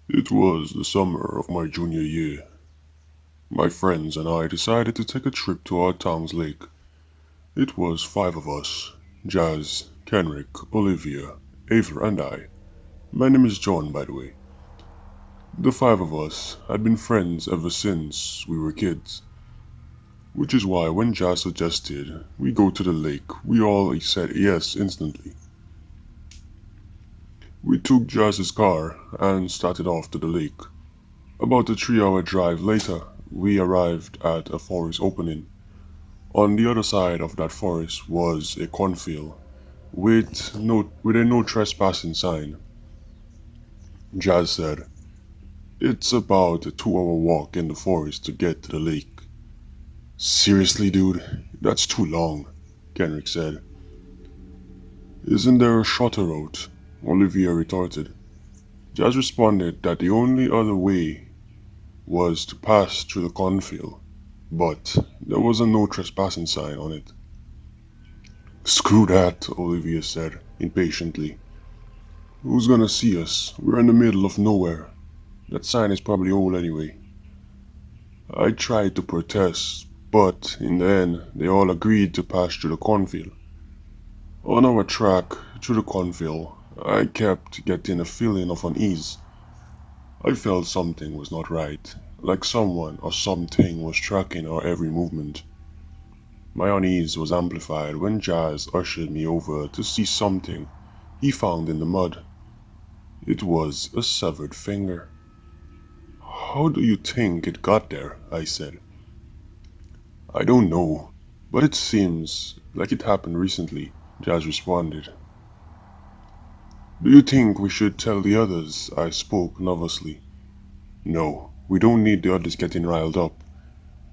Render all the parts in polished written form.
It was the summer of my junior year. My friends and I decided to take a trip to our town's lake. It was five of us: Jazz, Kenrick, Olivia, Ava, and I. My name is John, by the way. The five of us had been friends ever since we were kids, which is why when Jazz suggested we go to the lake, we all said yes instantly. We took Jazz's car and started off to the lake. About a 3-hour drive later, we arrived at a forest opening. On the other side of that forest was a cornfield with a no trespassing sign. Jazz said, "It's about a 2-hour walk in the forest to get to the lake." "Seriously, dude? That's too long," Kenrick said. "Isn't there a shorter route?" Olivia retorted. Jazz responded that the only other way was to pass through the cornfield, but there was a no trespassing sign on it. "Screw that," Olivia said impatiently. "Who's gonna see us? We're in the middle of nowhere. That sign is probably old anyway." I tried to protest, but in the end, they all agreed to pass through the cornfield. On our track through the cornfield, I kept getting a feeling of unease. I felt something was not right, like someone or something was tracking our every movement. My unease was amplified when Jazz ushered me over to see something he found in the mud. It was a severed finger. "How do you think it got there?" I said. "I don't know, but it seems like it happened recently," Jazz responded. "Do you think we should tell the others?" I spoke nervously. "No, we don't need the others getting riled up.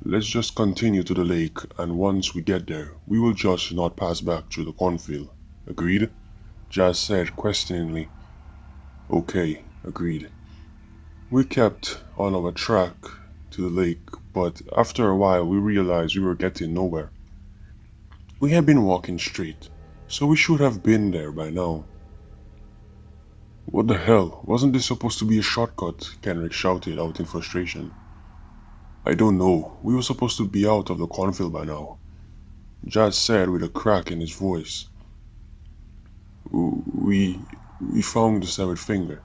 Let's just continue to the lake, and once we get there, we will just not pass back through the cornfield. Agreed?" Jazz said questioningly. "Okay, agreed." We kept on our track to the lake, but after a while we realized we were getting nowhere. We had been walking straight, so we should have been there by now. "What the hell? Wasn't this supposed to be a shortcut?" Kenrick shouted out in frustration. "I don't know. We were supposed to be out of the cornfield by now," Jazz said with a crack in his voice. We found the severed finger,"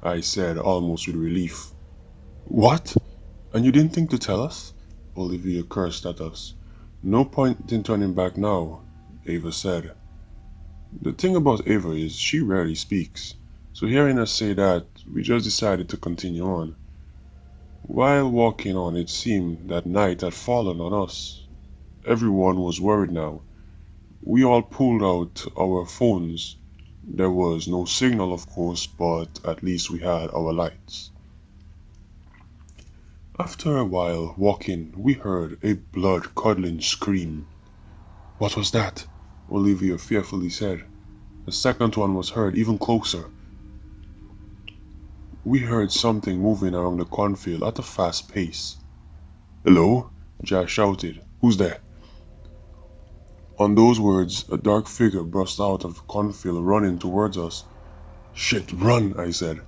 I said almost with relief. "What? And you didn't think to tell us?" Olivia cursed at us. "No point in turning back now," Ava said. The thing about Ava is she rarely speaks, so hearing us say that, we just decided to continue on. While walking on, it seemed that night had fallen on us. Everyone was worried now. We all pulled out our phones. There was no signal, of course, but at least we had our lights. After a while walking, we heard a blood-curdling scream. "What was that?" Olivia fearfully said. The second one was heard even closer. We heard something moving around the cornfield at a fast pace. "Hello?" Jazz shouted. "Who's there?" On those words, a dark figure burst out of the cornfield running towards us. "Shit, run!" I said.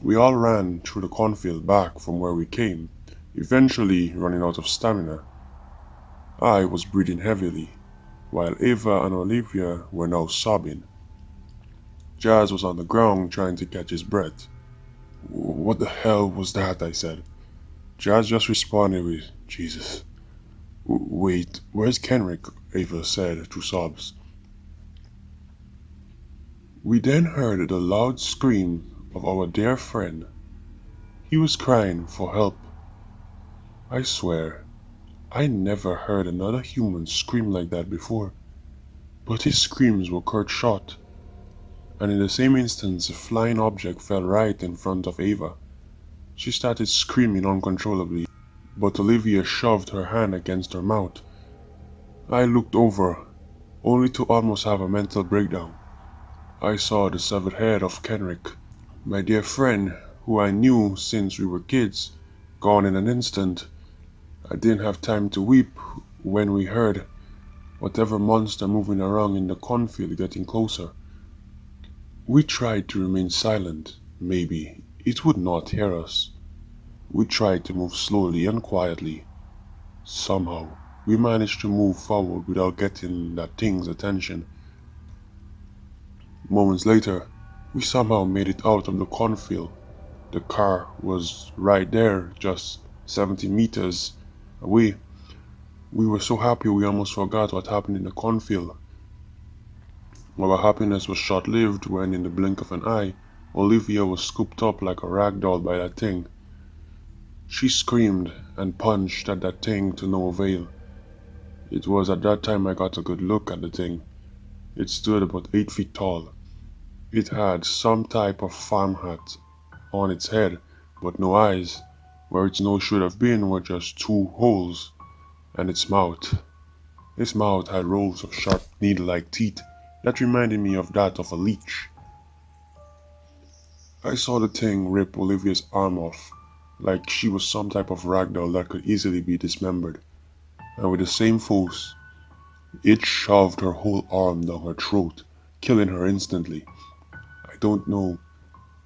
We all ran through the cornfield back from where we came, eventually running out of stamina. I was breathing heavily, while Ava and Olivia were now sobbing. Jazz was on the ground trying to catch his breath. "What the hell was that?" I said. Jazz just responded with, "Jesus." "Wait, where's Kenrick?" Ava said through sobs. We then heard the loud scream of our dear friend. He was crying for help. I swear, I never heard another human scream like that before, but his screams were cut short, and in the same instant a flying object fell right in front of Ava. She started screaming uncontrollably, but Olivia shoved her hand against her mouth. I looked over, only to almost have a mental breakdown. I saw the severed head of Kenrick, my dear friend, who I knew since we were kids, gone in an instant. I didn't have time to weep when we heard whatever monster moving around in the cornfield getting closer. We tried to remain silent. Maybe It would not hear us. We tried to move slowly and quietly. Somehow, we managed to move forward without getting that thing's attention. Moments later, we somehow made it out of the cornfield. The car was right there, just 70 meters away. We were so happy we almost forgot what happened in the cornfield. Our happiness was short-lived when, in the blink of an eye, Olivia was scooped up like a rag doll by that thing. She screamed and punched at that thing to no avail. It was at that time I got a good look at the thing. It stood about 8 feet tall. It had some type of farm hat on its head, but no eyes. Where its nose should have been were just 2 holes. And its mouth had rows of sharp needle-like teeth that reminded me of that of a leech. I saw the thing rip Olivia's arm off, like she was some type of ragdoll that could easily be dismembered, and with the same force, it shoved her whole arm down her throat, killing her instantly. I don't know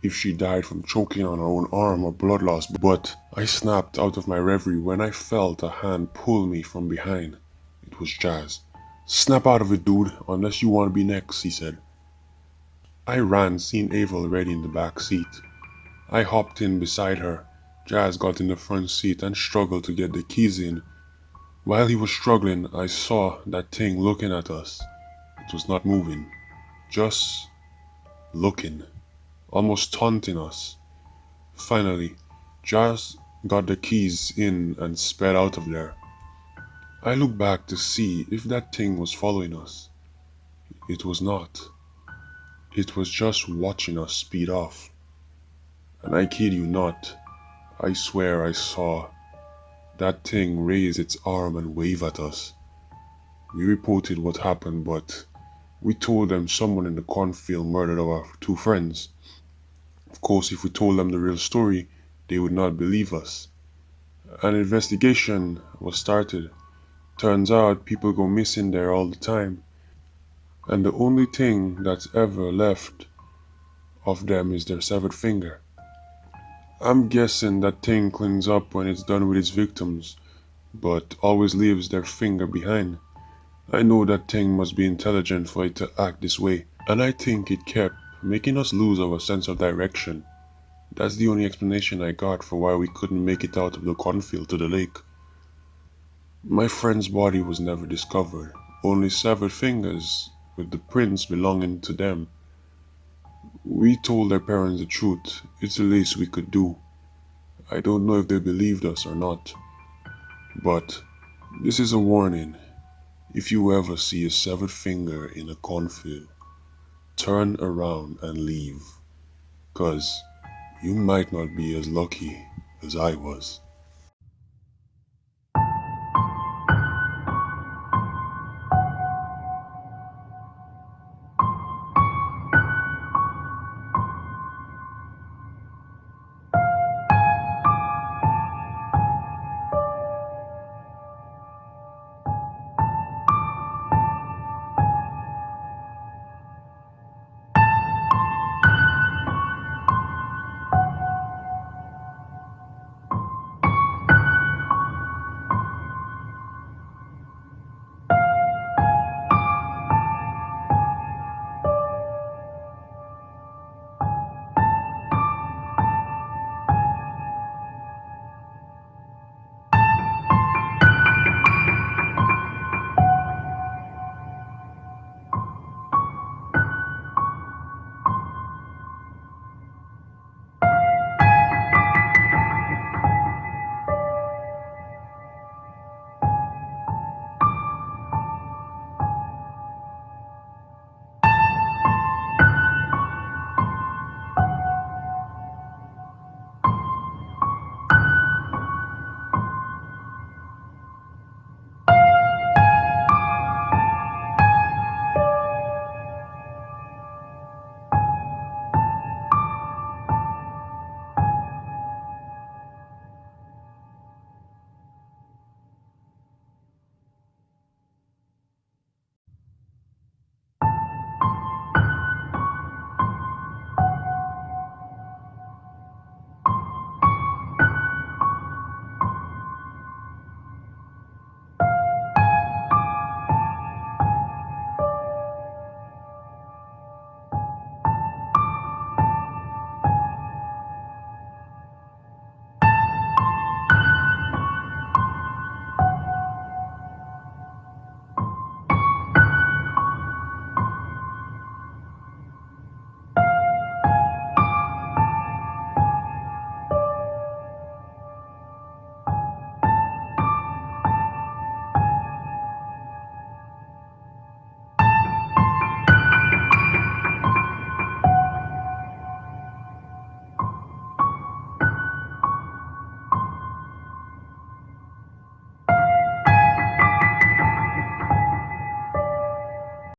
if she died from choking on her own arm or blood loss, but I snapped out of my reverie when I felt a hand pull me from behind. It was Jazz. "Snap out of it, dude, unless you want to be next," he said. I ran, seeing Ava already in the back seat. I hopped in beside her. Jazz got in the front seat and struggled to get the keys in. While he was struggling, I saw that thing looking at us. It was not moving, just looking, almost taunting us. Finally, Jazz got the keys in and sped out of there. I looked back to see if that thing was following us. It was not. It was just watching us speed off. And I kid you not, I swear I saw that thing raise its arm and wave at us. We reported what happened, but we told them someone in the cornfield murdered our 2 friends. Of course, if we told them the real story, they would not believe us. An investigation was started. Turns out people go missing there all the time, and the only thing that's ever left of them is their severed finger. I'm guessing that thing cleans up when it's done with its victims, but always leaves their finger behind. I know that thing must be intelligent for it to act this way, and I think it kept making us lose our sense of direction. That's the only explanation I got for why we couldn't make it out of the cornfield to the lake. My friend's body was never discovered, only severed fingers with the prints belonging to them. We told their parents the truth. It's the least we could do. I don't know if they believed us or not, but this is a warning. If you ever see a severed finger in a cornfield, turn around and leave, 'cause you might not be as lucky as I was.